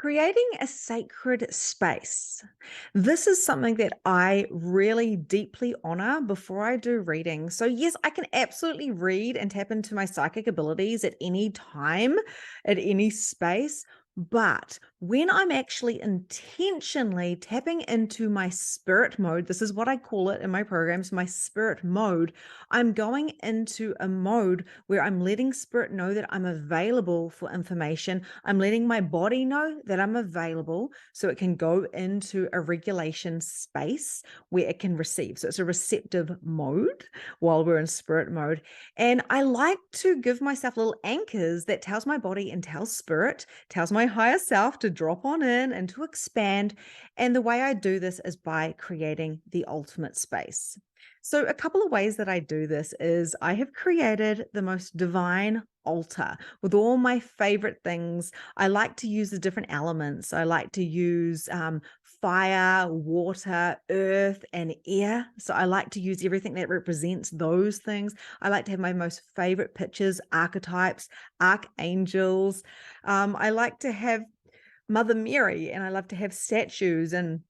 Creating a sacred space. This is something that I really deeply honor before I do reading. So, yes, I can absolutely read and tap into my psychic abilities at any time, at any space. But when I'm actually intentionally tapping into my spirit mode, this is what I call it in my programs, my spirit mode. I'm going into a mode where I'm letting spirit know that I'm available for information. I'm letting my body know that I'm available so it can go into a regulation space where it can receive. So it's a receptive mode while we're in spirit mode. And I like to give myself little anchors that tells my body and tells spirit, tells my higher self to drop on in and to expand. And the way I do this is by creating the ultimate space. So, a couple of ways that I do this is I have created the most divine altar with all my favorite things. I like to use the different elements. I like to use fire, water, earth, and air. So, I like to use everything that represents those things. I like to have my most favorite pictures, archetypes, archangels. I like to have Mother Mary, and I love to have statues and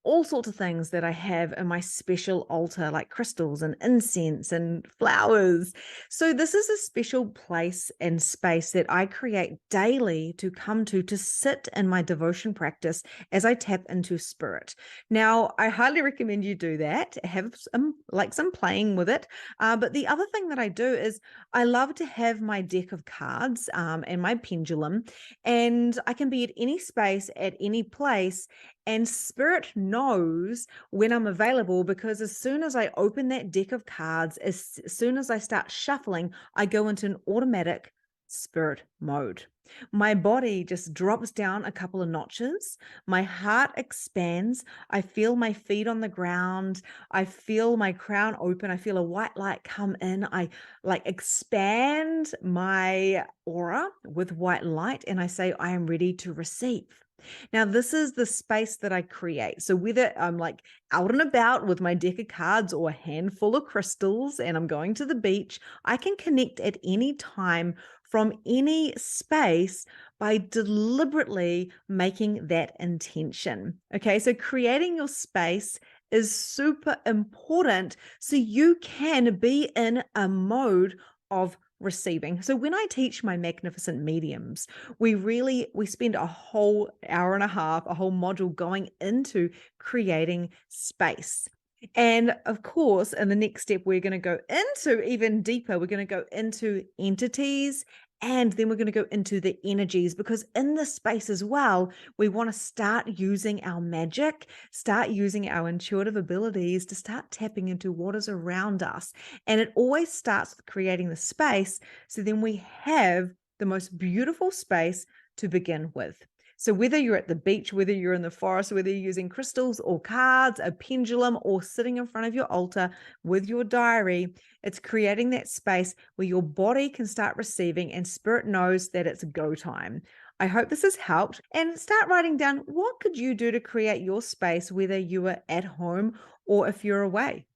all sorts of things that I have in my special altar, like crystals and incense and flowers. So, this is a special place and space that I create daily to come to sit in my devotion practice as I tap into spirit. Now, I highly recommend you do that, have some playing with it. But the other thing that I do is I love to have my deck of cards and my pendulum, and I can be at any space, at any place, and spirit knows when I'm available because as soon as I open that deck of cards, as soon as I start shuffling, I go into an automatic spirit mode. My body just drops down a couple of notches. My heart expands. I feel my feet on the ground. I feel my crown open. I feel a white light come in. I like expand my aura with white light and I say, I am ready to receive. Now, this is the space that I create. So, whether I'm like out and about with my deck of cards or a handful of crystals and I'm going to the beach, I can connect at any time from any space by deliberately making that intention. Okay, so creating your space is super important so you can be in a mode of receiving. So when I teach my magnificent mediums, we spend a whole hour and a half, a whole module going into creating space. And of course, in the next step, we're going to go into even deeper. We're going to go into entities and then we're going to go into the energies because in this space as well, we want to start using our magic, start using our intuitive abilities to start tapping into what is around us. And it always starts with creating the space. So then we have the most beautiful space to begin with. So whether you're at the beach, whether you're in the forest, whether you're using crystals or cards, a pendulum, or sitting in front of your altar with your diary, it's creating that space where your body can start receiving and spirit knows that it's go time. I hope this has helped and start writing down what could you do to create your space, whether you are at home or if you're away.